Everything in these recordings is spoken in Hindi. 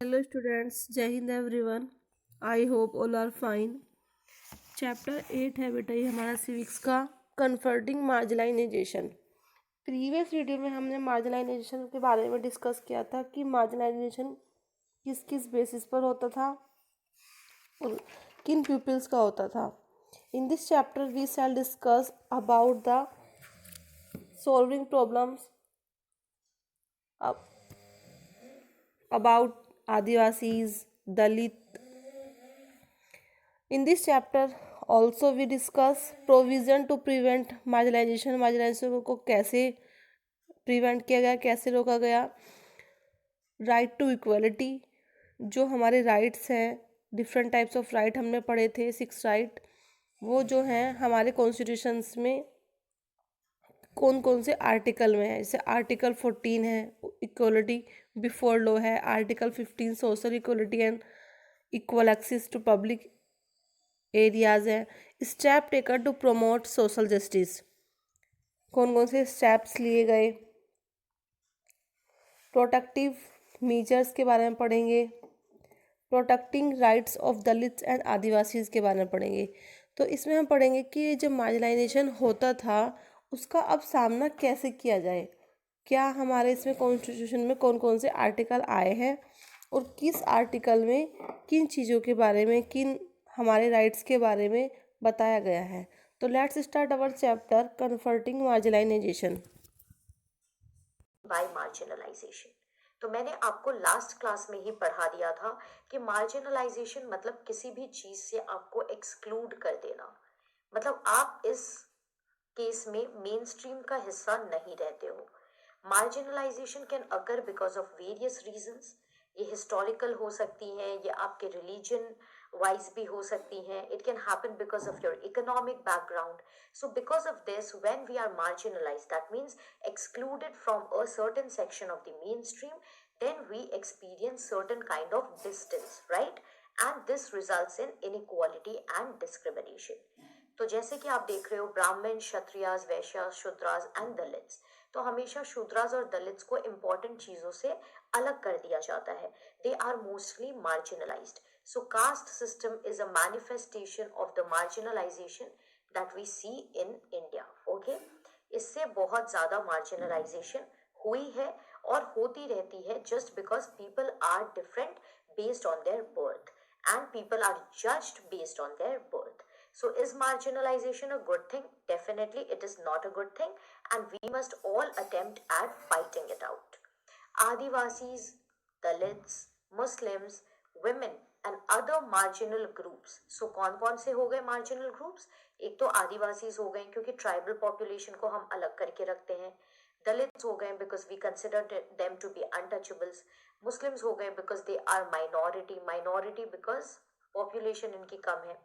Hello students, Jai Hind everyone. I hope all are fine. Chapter 8 है बेटा ये हमारा सिविक्स का कन्वर्टिंग मार्जिनाइजेशन। प्रीवियस वीडियो में हमने मार्जिनाइजेशन के बारे में डिस्कस किया था कि मार्जिनाइजेशन किस किस बेसिस पर होता था और किन पीपल्स का होता था। In this chapter we shall discuss about the solving problems about Adivasis, Dalit. In this chapter also we discuss provision to prevent marginalization. Marginalization को कैसे प्रिवेंट किया गया, कैसे रोका गया। राइट टू इक्वलिटी, जो हमारे राइट्स हैं, डिफरेंट टाइप्स ऑफ राइट हमने पढ़े थे, 6 राइट, वो जो हैं हमारे कॉन्स्टिट्यूशंस में कौन कौन से आर्टिकल में है। जैसे आर्टिकल 14 है इक्वलिटी बिफोर लॉ है, article 15 social equality and equal access to public areas है। Step taken to promote social justice, कौन कौन से स्टेप्स लिए गए। प्रोटेक्टिव मेजर्स के बारे में पढ़ेंगे। Protecting rights of Dalits and Adivasis के बारे में पढ़ेंगे। तो इसमें हम पढ़ेंगे कि जब मार्जिनाइजेशन होता था उसका अब सामना कैसे किया जाए, क्या हमारे इसमें कॉन्स्टिट्यूशन में कौन कौन से आर्टिकल आए हैं और किस आर्टिकल में किन चीज़ों के बारे में, किन हमारे राइट्स के बारे में बताया गया है। तो let's start our chapter converting marginalization by marginalization. तो मैंने आपको लास्ट क्लास में ही पढ़ा दिया था कि मार्जिनलाइजेशन मतलब किसी भी चीज से आपको एक्सक्लूड कर देना, मतलब आप इस केस में मेन स्ट्रीम का हिस्सा नहीं रहते हो। Marginalisation can occur because of various reasons. ये हिस्टोरिकल हो सकती हैं, ये आपके रिलीजन वाइज भी हो सकती हैं। It can happen because of your economic background. So because of this, when we are marginalized, that means excluded from a certain section of the mainstream, then we experience certain kind of distance, right? And this results in inequality and discrimination. तो जैसे कि आप देख रहे हो ब्राह्मण, क्षत्रियास, वैश्यास, शूद्रास एंड दलित्स, तो हमेशा शूद्रास और दलित्स को इंपॉर्टेंट चीजों से अलग कर दिया जाता है। They are mostly marginalized. So caste system is a manifestation of the marginalization that we see in India. Okay, इससे बहुत ज्यादा मार्जिनलाइजेशन हुई है और होती रहती है just because people are different based on their birth and people are judged based on their birth. So is marginalization a good thing? Definitely it is not a good thing, and we must all attempt at fighting it out. Adivasis, Dalits, Muslims, women and other marginal groups. So कौन से हो गए marginal groups? एक तो आदिवासीज हो गए क्योंकि ट्राइबल पॉपुलेशन को हम अलग करके रखते हैं। दलित्स हो गए because we consider them to be untouchables. Muslims हो गए because they are minority because population इनकी कम है।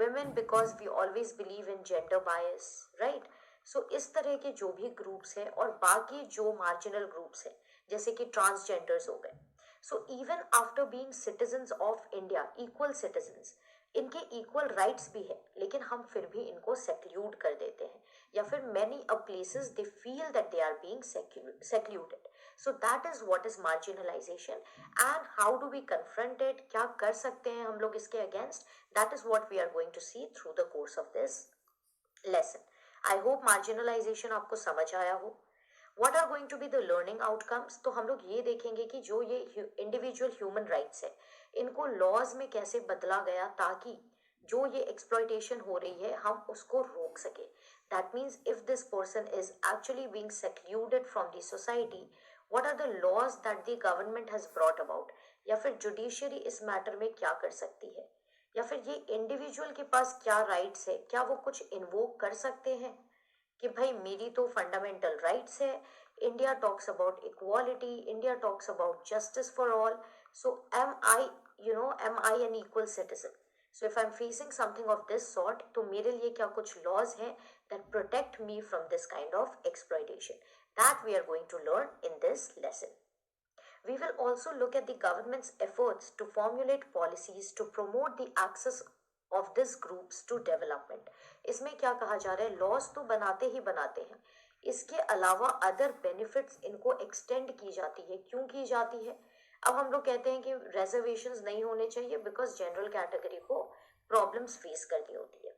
women because we always believe in gender bias, right? So इस तरह के जो भी ग्रुप्स हैं और बाकी जो मार्जिनल ग्रुप्स हैं जैसे कि ट्रांसजेंडर्स हो गए, so even after being citizens of India, equal citizens, इनके इक्वल राइट्स भी है, लेकिन हम फिर भी इनको सेक्लूड कर देते हैं, या फिर many a places they feel that they are being secluded. So that is what is marginalization and how do we confront it, क्या कर सकते हैं हम लोग इसके against. That is what we are going to see through the course of this lesson. I hope marginalization आपको समझ आया हो. What are going to be the learning outcomes? तो हम लोग ये देखेंगे कि जो ये individual human rights है, इनको laws में कैसे बदला गया ताकि जो ये exploitation हो रही है हम उसको रोक सके. That means if this person is actually being secluded from the society, what are the laws that the government has brought about? या फिर judiciary इस matter में क्या कर सकती है, या फिर ये इंडिविजुअल के पास क्या राइट्स है, क्या वो कुछ इन्वोक कर सकते हैं कि भाई मेरी तो फंडामेंटल राइट्स है. India talks about equality, India talks about justice for all. So am I an equal citizen. So if I am facing something of this sort, तो मेरे लिए क्या कुछ लॉज हैं that protect me from this kind of exploitation. That we are going to learn in this lesson. We will also look at the government's efforts to formulate policies to promote the access of these groups to development. इसमें क्या कहा जा रहा है, लॉज तो बनाते ही बनाते हैं, इसके अलावा अदर बेनिफिट्स इनको एक्सटेंड की जाती है. क्यों की जाती है? अब हम लोग कहते हैं कि reservations नहीं होने चाहिए because general category को problems face करनी होती है.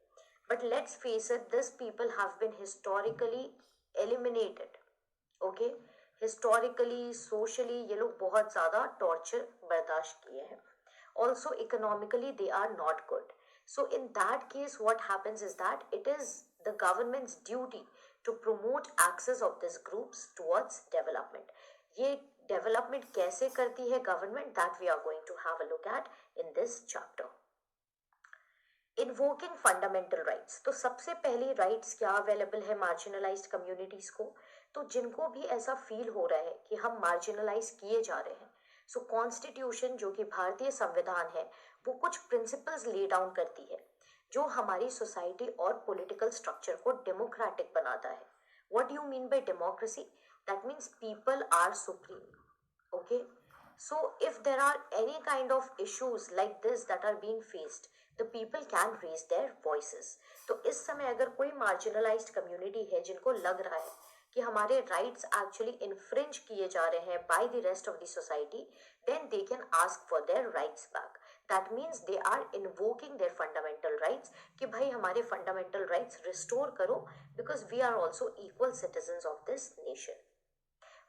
But let's face it, these people have been historically eliminated. Okay, historically, socially, ये लोग बहुत ज़्यादा torture बर्दाश्त किए हैं. Also, economically, they are not good. So, in that case, what happens is that it is the government's duty to promote access of these groups towards development. ये development कैसे करती है government, that we are going to have a look at in this chapter. Invoking fundamental rights. तो सबसे पहले राइट्स क्या अवेलेबल है मार्जिनलाइज्ड कम्युनिटीज को? तो जिनको भी ऐसा फील हो रहा है कि हम मार्जिनलाइज किए जा रहे हैं, सो कॉन्स्टिट्यूशन जो कि भारतीय संविधान है वो कुछ प्रिंसिपल्स ले डाउन करती है जो हमारी सोसाइटी और पॉलिटिकल स्ट्रक्चर को डेमोक्रेटिक बनाता है. What you mean by democracy? That means people are supreme. Okay, so if there are any kind of issues like this that are being faced, the people can raise their voices. तो इस समय अगर कोई marginalized community है जिनको लग रहा है कि हमारे rights actually infringe किए जा रहे हैं by the rest of the society, then they can ask for their rights back. That means they are invoking their fundamental rights कि भाई हमारे fundamental rights restore करो because we are also equal citizens of this nation.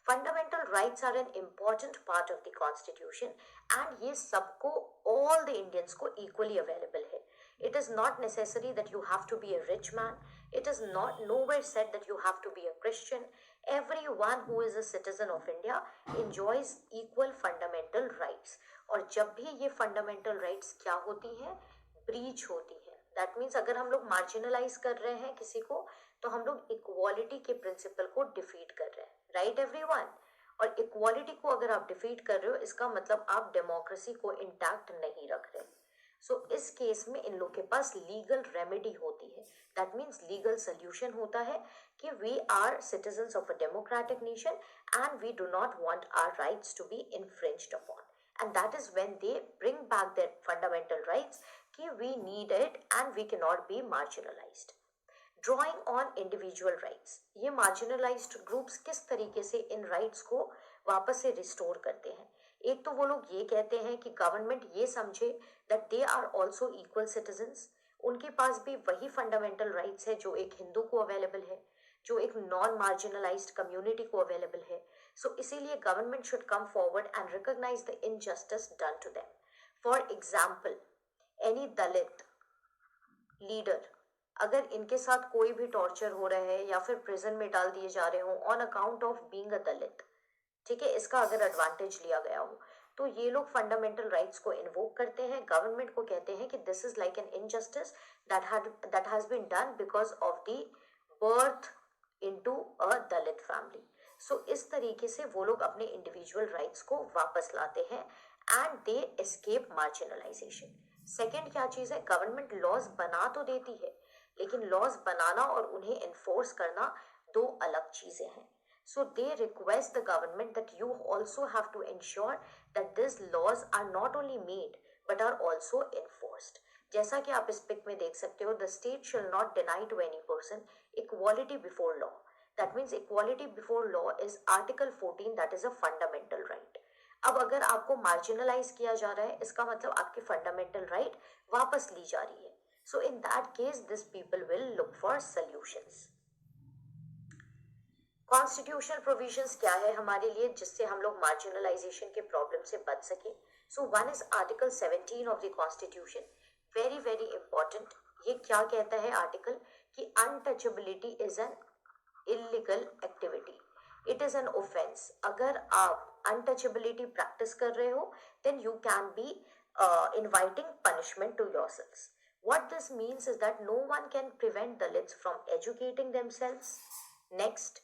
Fundamental rights are an important part of the constitution and ये सबको ऑल द इंडियंस को इक्वली अवेलेबल है. It is not necessary that you have to be a rich man. It is not nowhere said that you have to be a Christian. everyone who is a citizen of India enjoys equal fundamental rights. और जब भी ये fundamental rights क्या होती हैं, ब्रीच होती है, दैट मीन्स अगर हम लोग मार्जिनलाइज कर रहे हैं किसी को तो हम लोग इक्वालिटी के प्रिंसिपल को डिफीट कर रहे हैं. Right everyone? और इक्वालिटी को अगर आप डिफीट कर रहे हो इसका मतलब आप डेमोक्रेसी को इंटैक्ट नहीं रख रहे. सो इस केस में इन लोग के पास लीगल रेमेडी होती है. दैट मीन्स लीगल सोल्यूशन होता है कि we are citizens of a democratic nation and we do not want our rights to be infringed upon. And that is when they bring back their fundamental rights कि we need it and we cannot be marginalized. Drawing on individual rights, ये marginalized groups किस तरीके से इन rights को वापस से restore करते हैं? एक तो वो लोग ये कहते हैं कि गवर्नमेंट ये समझे that they are also equal citizens. उनके पास भी वही fundamental rights है जो एक हिंदू को अवेलेबल है, जो एक नॉन मार्जिनलाइज्ड कम्युनिटी को अवेलेबल है. सो इसीलिए government should come forward and recognize the injustice done to them. For example, any Dalit leader, अगर इनके साथ कोई भी टॉर्चर हो रहा है या फिर प्रिजन में डाल दिए जा रहे हो on account of being a Dalit, ठीक है, इसका अगर एडवांटेज लिया गया हो तो ये लोग फंडामेंटल राइट्स को इन्वोक करते हैं, गवर्नमेंट को कहते हैं कि this is like an injustice that has been done because of the birth into a Dalit family. So इस तरीके से वो लोग अपने इंडिविजुअल राइट्स को वापस लाते हैं and they escape marginalisation. Second क्या चीज है, गवर्नमेंट लॉज बना तो देती है लेकिन लॉज बनाना और उन्हें इन्फोर्स करना दो अलग चीजें हैं. So they request the government that you also have to ensure that these laws are not only made but are also enforced. जैसा कि आप इस पिक में देख सकते हो, the state shall not deny to any person equality before law. That means equality before law is Article 14, that is a fundamental right. अब अगर आपको marginalize किया जा रहा है इसका मतलब आपकी fundamental right वापस ली जा रही है. So in that case, these people will look for solutions. Constitutional provisions क्या है हमारे लिए जिससे हम लोग मार्जिनलाइजेशन के प्रॉब्लम से बच सके? So one is article 17 of the constitution. Very very important. ये क्या कहता है आर्टिकल कि untouchability is an illegal activity. It is an offence. अगर आप अनटचेबिलिटी प्रैक्टिस कर रहे हो then you can be inviting punishment to yourselves. What this means is that no one can prevent Dalits from educating themselves. Next,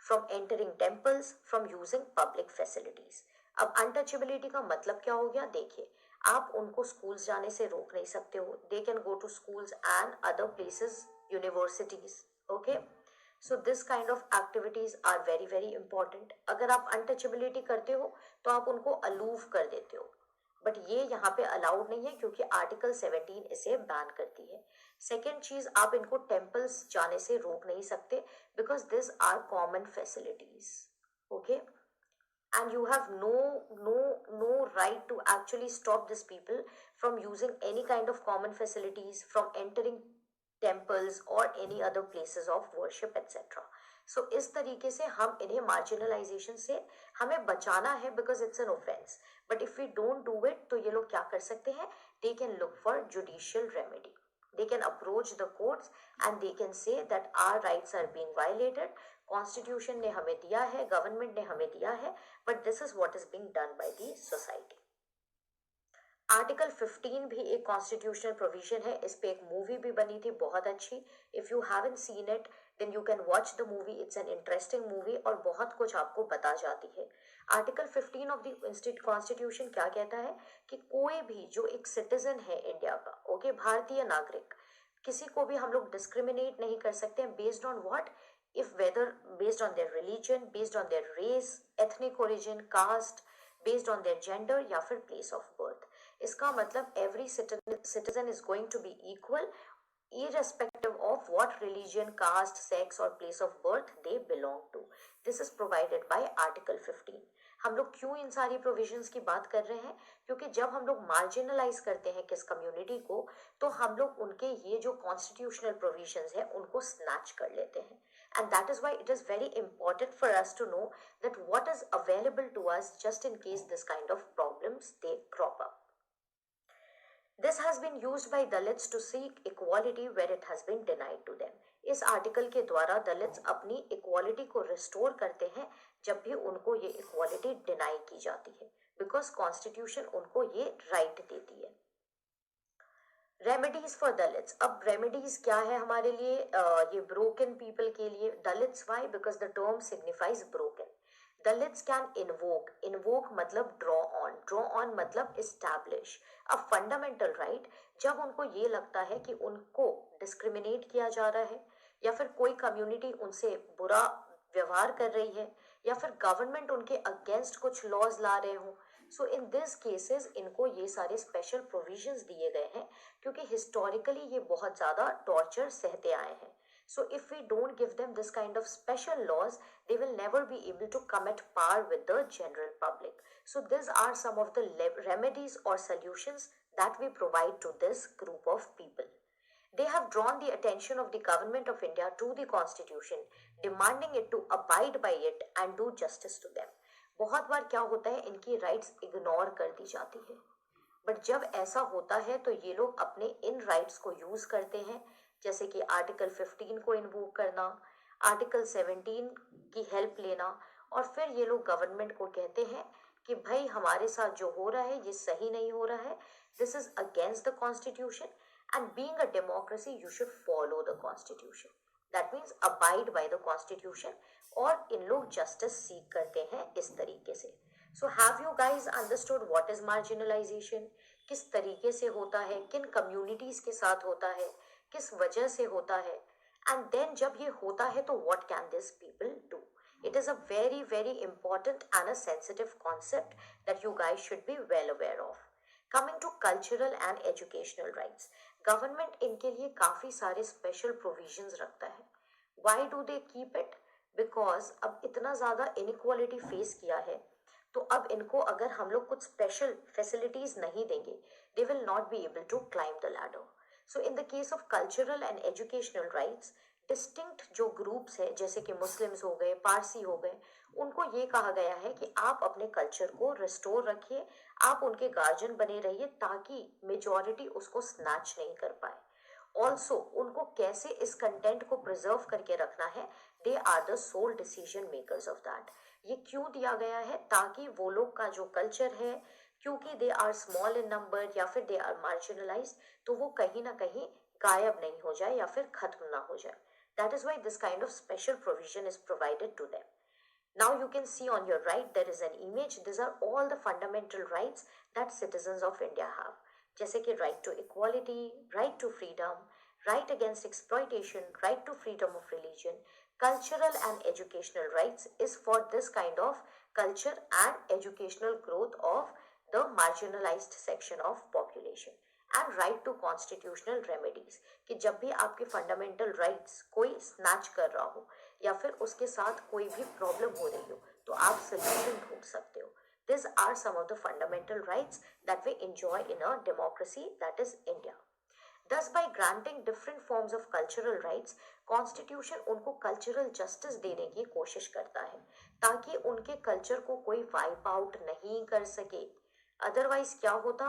from entering temples, from using public facilities. अब अनटचेबिलिटी का मतलब क्या हो गया? देखिए, आप उनको स्कूल्स जाने से रोक नहीं सकते हो. They can go to schools and other places, universities. Okay, so this kind of activities are very very important. अगर आप अनटचेबिलिटी करते हो तो आप उनको अलूव कर देते हो, बट ये यहाँ पे अलाउड नहीं है क्योंकि आर्टिकल 17 इसे बैन करती है. सेकेंड चीज, आप इनको टेम्पल्स जाने से रोक नहीं सकते because this are common facilities. Okay, and you have no right to actually stop these people from using any kind of common facilities, from entering temples or any other places of worship etc. So इस तरीके से हम इन्हें marginalization से हमें बचाना है because it's an offense. But if we don't do it तो ये लोग क्या कर सकते हैं? They can look for judicial remedy. They can approach the courts and they can say that our rights are being violated. Constitution ने हमें दिया है, government ने हमें दिया है, but this is what is being done by the society. Article 15 भी एक कॉन्स्टिट्यूशनल प्रोविजन है. इस पे एक मूवी भी बनी थी बहुत अच्छी. If you haven't seen it then you can watch the movie. It's an interesting movie और बहुत कुछ आपको बता जाती है. आर्टिकल 15 ऑफ द कॉन्स्टिट्यूशन क्या कहता है कि कोई भी जो एक सिटीजन है इंडिया का, ओके, भारतीय नागरिक, किसी को भी हम लोग डिस्क्रिमिनेट नहीं कर सकते हैं based on what, if whether based on their religion, based on their race, ethnic origin, caste, based on their gender या फिर place of birth. इसका मतलब every citizen is going to be equal irrespective of what religion, caste, sex or place of birth they belong to. This is provided by Article 15. हम लोग क्यों इन सारी प्रोविजंस की बात कर रहे हैं? क्योंकि जब हम लोग मार्जिनलाइज करते हैं किस कम्युनिटी को तो हम लोग उनके ये जो कॉन्स्टिट्यूशनल प्रोविजंस है उनको स्नैच कर लेते हैं. And that is why it is very important for us to know that what is available to us just in case this kind of problems they crop up. This has been used by Dalits to seek equality where it has been denied to them. इस आर्टिकल के द्वारा दलित्स अपनी इक्वालिटी को रिस्टोर करते हैं जब भी उनको ये इक्वालिटी डिनाई की जाती है, बिकॉज कॉन्स्टिट्यूशन उनको ये राइट देती है. Remedies for Dalits. अब रेमेडीज क्या है हमारे लिए? ये ब्रोकन पीपल के लिए. Dalits why? Because the term signifies broken. Dalits can invoke. Invoke मतलब ड्रॉ ऑन. ड्रॉ ऑन मतलब इस्टेब्लिश अ फंडामेंटल राइट. जब उनको ये लगता है कि उनको डिस्क्रिमिनेट किया जा रहा है या फिर कोई कम्युनिटी उनसे बुरा व्यवहार कर रही है या फिर गवर्नमेंट उनके अगेंस्ट कुछ लॉज ला रहे हों, सो इन दिस केसेस इनको ये सारे स्पेशल प्रोविजंस दिए गए हैं क्योंकि हिस्टोरिकली ये बहुत ज़्यादा टॉर्चर सहते आए हैं. So if we don't give them this kind of special laws, they will never be able to come at par with the general public. So these are some of the remedies or solutions that we provide to this group of people. They have drawn the attention of the government of India to the constitution, demanding it to abide by it and do justice to them. बहुत बार क्या होता है, इनकी राइट्स इग्नोर कर दी जाती है, बट जब ऐसा होता है तो ये लोग अपने इन राइट्स को यूज करते हैं, जैसे कि आर्टिकल 15 को इन्वोक करना, आर्टिकल 17 की हेल्प लेना, और फिर ये लोग गवर्नमेंट को कहते हैं कि भाई हमारे साथ जो हो रहा है ये सही नहीं हो रहा है, this is against the constitution and being a democracy you should follow the constitution. That means abide by the constitution. और इन लोग जस्टिस सीख करते हैं इस तरीके से. So have you guys understood what is marginalisation? किस तरीके से होता है, किन कम्युनिटीज के साथ होता है, किस वजह से होता है, एंड देन जब ये होता है तो what can this people do? It is a very very important and a sensitive concept that you guys should be well aware of. Coming to cultural and educational rights, government इनके लिए काफी सारे special provisions रखता है. Why do they keep it? Because अब इतना ज़्यादा inequality face किया है तो अब इनको अगर हम लोग कुछ स्पेशल फैसिलिटीज नहीं देंगे, they will not be able to climb the ladder. So in the case of cultural and educational rights, distinct जो ग्रुप्स है जैसे कि मुस्लिम्स हो गए, पारसी हो गए, उनको ये कहा गया है कि आप अपने कल्चर को रिस्टोर रखिए, आप उनके गार्जियन बने रहिए ताकि मेजॉरिटी उसको स्नैच नहीं कर पाए. ऑल्सो उनको कैसे इस कंटेंट को प्रिजर्व करके रखना है, they are the sole decision makers of that. ये क्यों दिया गया है? ताकि वो लोग का जो कल्चर है, क्योंकि they are small in number या फिर दे आर मार्जिनलाइज, तो वो कहीं ना कहीं गायब नहीं हो जाए या फिर खत्म ना हो जाए. That is why this kind of special provision is provided to them. Now you can see on your right there is an image. These are all the fundamental rights that citizens of India have. जैसे कि right to equality, right to freedom, right against exploitation, right to freedom of religion. Cultural and educational rights is for this kind of culture and educational growth of the marginalized section of population. And right to constitutional remedies, कि जब भी आपके फंडामेंटल राइट्स कोई स्नैच कर रहा हो या फिर उसके साथ कोई भी प्रॉब्लम हो रही हो तो आप सोल्यूशन ढूंढ सकते हो. These are some of the fundamental rights that we enjoy in a democracy that is India. Thus, by granting different forms of cultural rights, constitution उनको कल्चरल जस्टिस देने की कोशिश करता है ताकि उनके कल्चर को कोई वाइप आउट नहीं कर सके. अदरवाइज क्या होता,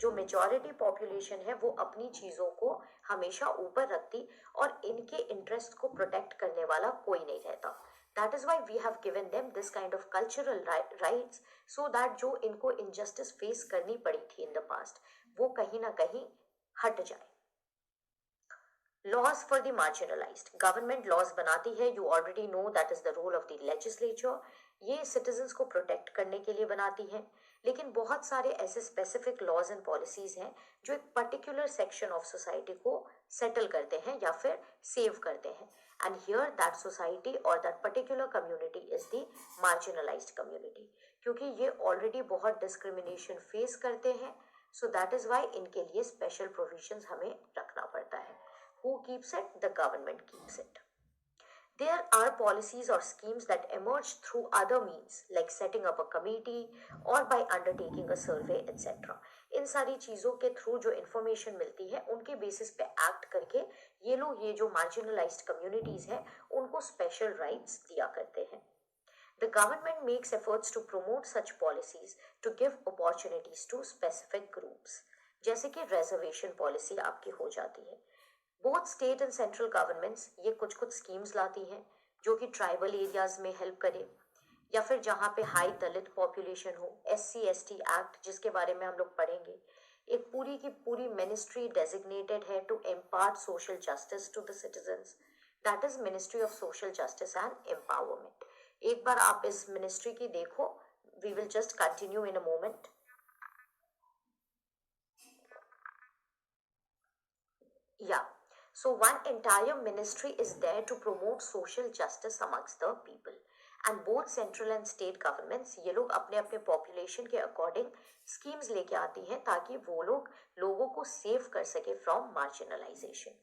जो मेजॉरिटी पॉपुलेशन है वो अपनी चीजों को हमेशा ऊपर रखती और इनके इंटरेस्ट को प्रोटेक्ट करने वाला कोई नहीं रहता. That is why we have given them this kind of cultural rights, so that जो इनको इनजस्टिस फेस करनी पड़ी थी इन द पास्ट वो कहीं ना कहीं हट जाए. Laws for the marginalized, government laws बनाती है. You already know that is the role of the legislature. ये सिटीजन्स को प्रोटेक्ट करने के लिए बनाती है. लेकिन बहुत सारे ऐसे स्पेसिफिक लॉज एंड पॉलिसीज हैं जो एक पर्टिकुलर सेक्शन ऑफ सोसाइटी को सेटल करते हैं या फिर सेव करते हैं. एंड हियर दैट सोसाइटी और that particular community is the marginalised community, क्योंकि ये ऑलरेडी बहुत डिस्क्रिमिनेशन फेस करते हैं. सो दैट इज वाई इनके लिए स्पेशल प्रोविजंस हमें रखना पड़ता है. Who keeps it? The government keeps it. There are policies or schemes that emerge through other means, like setting up a committee or by undertaking a survey, etc. इन सारी चीजों के थ्रू जो इंफॉर्मेशन मिलती है उनके बेसिस पे एक्ट करके ये लोग, ये जो मार्जिनलाइज्ड कम्युनिटीज हैं, उनको स्पेशल राइट्स दिया करते हैं. The government makes efforts to promote such policies to give opportunities to specific groups. जैसे कि रिजर्वेशन पॉलिसी आपकी हो जाती है. Both state and central governments ये कुछ कुछ स्कीम्स लाती हैं जो कि ट्राइबल एरियाज में हेल्प करे, या फिर जहाँ पे हाई दलित पॉपुलेशन हो. SC/ST एक्ट जिसके बारे में हम लोग पढ़ेंगे, एक पूरी की पूरी मिनिस्ट्री डेजिग्नेटेड है to impart social justice to the citizens. That is ministry of social justice and empowerment. एक बार आप इस मिनिस्ट्री की देखो. We will just continue in a moment. या So one entire ministry is there to promote social justice amongst the people. And both central and state governments ये लोग अपने अपने population के according schemes लेके आती हैं ताकि वो लोग लोगों को save कर सके from marginalization.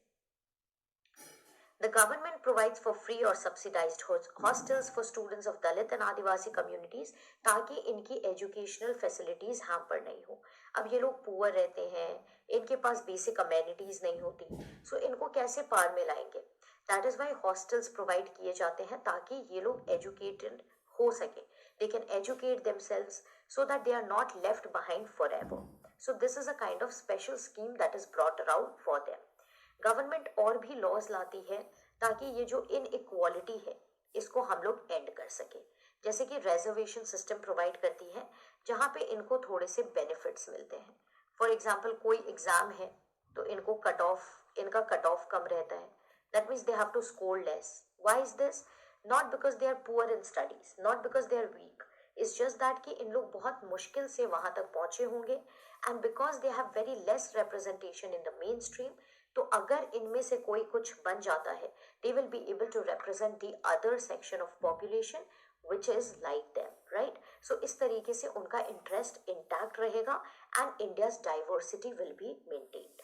The government provides for free or subsidized hostels for students of Dalit and Adivasi communities ताकि इनकी educational facilities hamper नहीं हो. अब ये लोग poor रहते हैं, इनके पास basic amenities नहीं होती, so इनको कैसे पार में लाएंगे. That is why hostels provide किए जाते हैं ताकि ये लोग educated हो सके. They can educate themselves so that they are not left behind forever. So this is a kind of special scheme that is brought around for them. Government और भी लॉज लाती है ताकि ये जो इनइक्वालिटी है इसको हम लोग एंड कर सके. जैसे कि रिजर्वेशन सिस्टम प्रोवाइड करती है जहाँ पे इनको थोड़े से बेनिफिट्स मिलते हैं. फॉर एग्जांपल कोई एग्जाम है तो इनको इनका कट ऑफ कम रहता है. That means they have to score less. Why is this? Not because they are poor in studies, not because they are weak. It's just that कि इन लोग बहुत मुश्किल से वहां तक पहुंचे होंगे and because they have very less representation in the main stream, तो अगर इनमें से कोई कुछ बन जाता है they will be able to represent the other section of population which is like them, right. So इस तरीके से उनका इंटरेस्ट इंटैक्ट रहेगा and India's diversity will be maintained.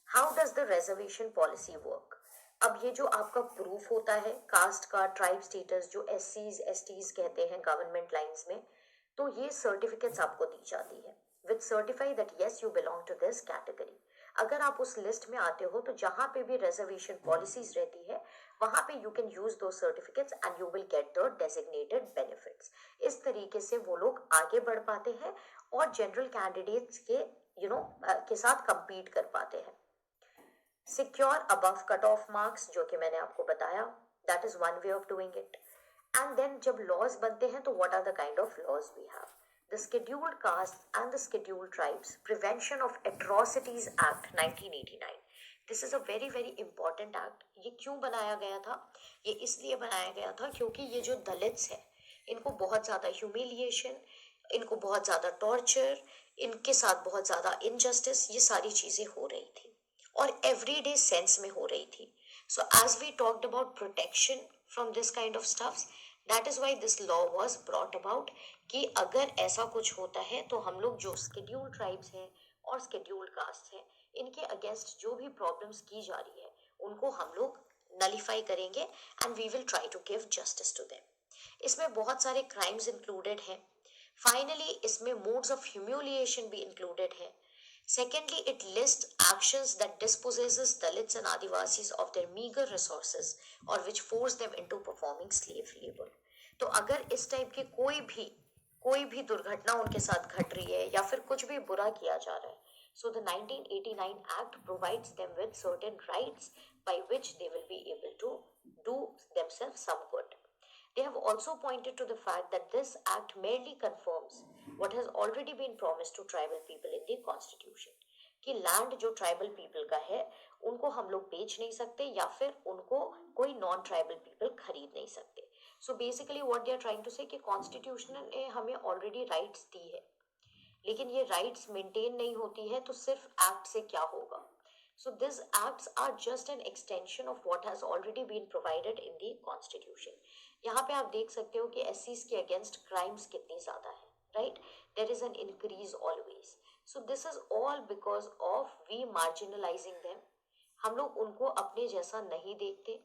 How does the reservation policy work? अब ये जो आपका प्रूफ होता है कास्ट का, ट्राइब स्टेटस जो SCs/STs कहते हैं गवर्नमेंट लाइंस में, तो ये सर्टिफिकेट्स आपको दी जाती है which certify that yes you belong to this category. अगर आप उस लिस्ट में आते हो तो जहां पे भी रिजर्वेशन पॉलिसीज रहती है वहां पे यू कैन यूज दो certificates and you will get the designated benefits. इस तरीके से वो लोग आगे बढ़ पाते हैं और जनरल कैंडिडेट्स के के साथ compete कर पाते हैं. Secure above cut off marks, जो कि मैंने आपको बताया, that is one way of doing it. And then जब लॉज बनते हैं तो what are the kind of laws we have? The Scheduled Castes and the Scheduled Tribes Prevention of Atrocities Act 1989. This is a very very important act. ये क्यों बनाया गया था? ये इसलिए बनाया गया था क्योंकि ये जो दलित्स हैं इनको बहुत ज़्यादा ह्यूमिलिएशन, इनको बहुत ज़्यादा टॉर्चर, इनके साथ बहुत ज़्यादा इनजस्टिस, ये सारी चीज़ें हो रही थी और एवरीडे सेंस में हो रही थी. So as we talked about protection from this kind of stuffs, that is why this law was brought about कि अगर ऐसा कुछ होता है तो हम लोग जो स्केड्यूल्ड ट्राइब्स हैं और स्केड्यूल्ड कास्ट हैं इनके अगेंस्ट जो भी प्रॉब्लम्स की जा रही है उनको हम लोग नलीफाई करेंगे and we will try to give justice to them. इसमें बहुत सारे क्राइम्स इंक्लूडेड हैं। फाइनली इसमें मोड्स ऑफ ह्यूमिलिएशन भी इंक्लूडेड है। Secondly, it lists actions that dispossesses Dalits and Adivasis of their meager resources or which force them into performing slave labor. तो अगर इस टाइप की कोई भी दुर्घटना उनके साथ घट रही है या फिर कुछ भी बुरा किया जा रहा है, so the 1989 Act provides them with certain rights by which they will be able to do themselves some good. They have also pointed to the fact that this act merely confirms what has already been promised to tribal people in the constitution, कि लैंड जो ट्राइबल पीपल का है उनको हम लोग बेच नहीं सकते या फिर उनको कोई नॉन ट्राइबल पीपल खरीद नहीं सकते। So basically what they are trying to say कि कॉन्स्टिट्यूशन ने हमें ऑलरेडी राइट्स दी है, लेकिन ये राइट्स मेंटेन नहीं होती है तो सिर्फ एक्ट से क्या होगा। So these acts are just an extension of what has already been provided in the constitution. यहाँ पे आप देख सकते हो कि एससीज के अगेंस्ट क्राइम्स कितनी ज्यादा है, right? There is an increase always. So this is all because of we marginalising them. हम लोग उनको अपने जैसा नहीं देखते,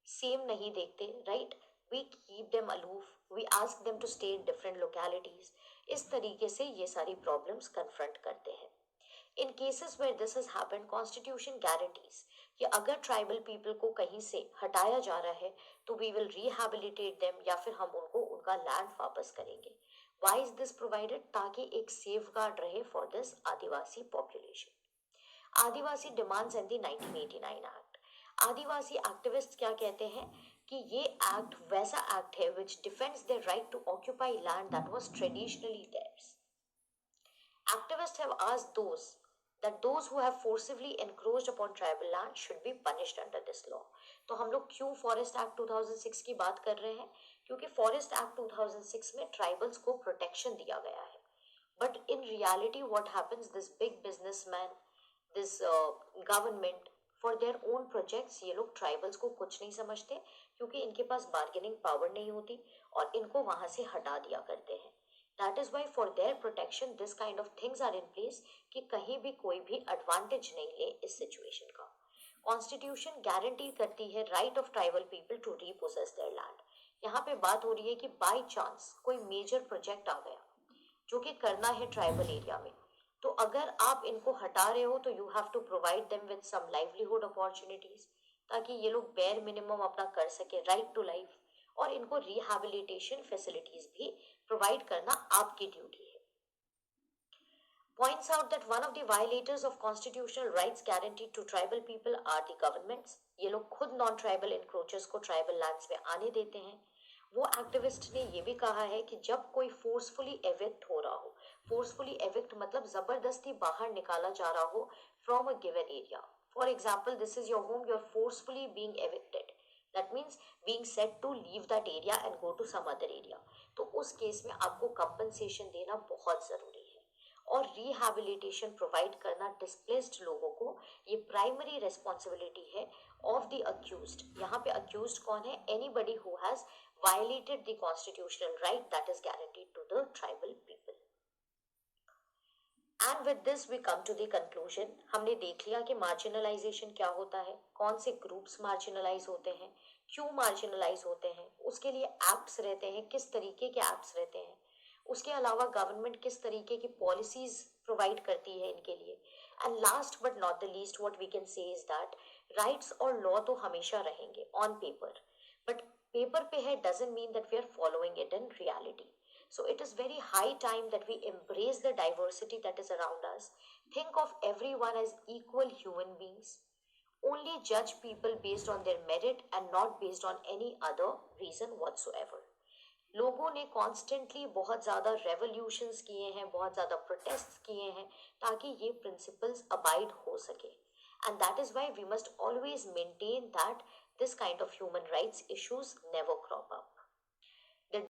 सेम नहीं देखते, right? We keep them aloof, we ask them to stay in different localities. इस तरीके से ये सारी प्रॉब्लम्स कन्फ्रंट करते हैं। In cases where this has happened, constitution guarantees कि अगर ट्राइबल पीपल को कहीं से हटाया जा रहा है तो वी विल रिहैबिलिटेट देम या फिर हम उनको उनका लैंड वापस करेंगे। Why is this provided? ताकि एक सेफ गार्ड रहे for this Adivasi population. Adivasi demands in the 1989 act. Adivasi activist क्या कहते हैं कि ये एक्ट वैसा एक्ट है which defends their right to occupy land that was traditionally theirs. Activists have asked that those who have forcibly encroached upon tribal land should be punished under this law. तो हम लोग क्यों फॉरेस्ट एक्ट 2006 की बात कर रहे हैं? क्योंकि फॉरेस्ट एक्ट 2006 में ट्राइबल्स को प्रोटेक्शन दिया गया है। But in reality what happens, this big businessman, this government for their own projects, ये लोग ट्राइबल्स को कुछ नहीं समझते क्योंकि इनके पास बार्गेनिंग पावर नहीं होती और इनको वहां से हटा दिया करते हैं। That is why for their protection this kind of things are in place कि कहीं भी कोई भी एडवांटेज नहीं ले इस सिचुएशन का। कॉन्स्टिट्यूशन गारंटी करती है right of tribal people to repossess their land. यहाँ पे बात हो रही है कि बाय चांस कोई मेजर प्रोजेक्ट आ गया जो कि करना है ट्राइबल एरिया में, तो अगर आप इनको हटा रहे हो तो you have to provide them with some livelihood opportunities ताकि ये लोग बेयर मिनिमम अपना कर सके, राइट टू लाइफ, और इनको रिहैबिलिटेशन फैसिलिटीज भी प्रोवाइड करना आपकी ड्यूटी है। Points out that one of the violators of constitutional rights guaranteed to tribal people are the governments. ये लोग खुद नॉन ट्राइबल इंक्रोचर्स को ट्राइबल लैंड्स में आने देते हैं। वो एक्टिविस्ट ने ये भी कहा है कि जब कोई फोर्सफुली एविक्ट हो रहा हो, फोर्सफुली एविक्ट मतलब जबरदस्ती बाहर निकाला जा रहा हो from a given area, for example this is your home, you are forcefully being evicted, that means being said to leave that area and go to some other area, तो उस केस में आपको कंपनसेशन देना बहुत जरूरी है। और रिहैबिलिटेशन प्रोवाइड करना डिस्प्लेस्ड लोगों को, ये प्राइमरी रेस्पॉन्सिबिलिटी है ऑफ द अक्यूज्ड। यहाँ पे अक्यूज्ड कौन है? Anybody who has violated the constitutional right that is guaranteed to the tribal people. And with this we come to the conclusion. हमने देख लिया कि मार्जिनलाइजेशन क्या होता है, कौन से ग्रुप्स मार्जिनलाइज होते हैं, क्यों मार्जिनलाइज होते हैं, उसके लिए एक्ट्स रहते हैं, किस तरीके के एक्ट्स रहते हैं, उसके अलावा गवर्नमेंट किस तरीके की पॉलिसीज प्रोवाइड करती है इनके लिए। And last but not the least what we can say is that rights और लॉ तो हमेशा रहेंगे ऑन पेपर, बट पेपर पे है doesn't mean that we are following it in reality. So it is very high time that we embrace the diversity that is around us. Think of everyone as equal human beings. Only judge people based on their merit and not based on any other reason whatsoever. लोगों ने कॉन्स्टेंटली बहुत ज़्यादा रेवोल्यूशंस किए हैं, बहुत ज़्यादा प्रोटेस्ट किए हैं ताकि ये प्रिंसिपल्स अबाइड हो सके, and that is why we must always maintain that this kind of human rights issues never crop up.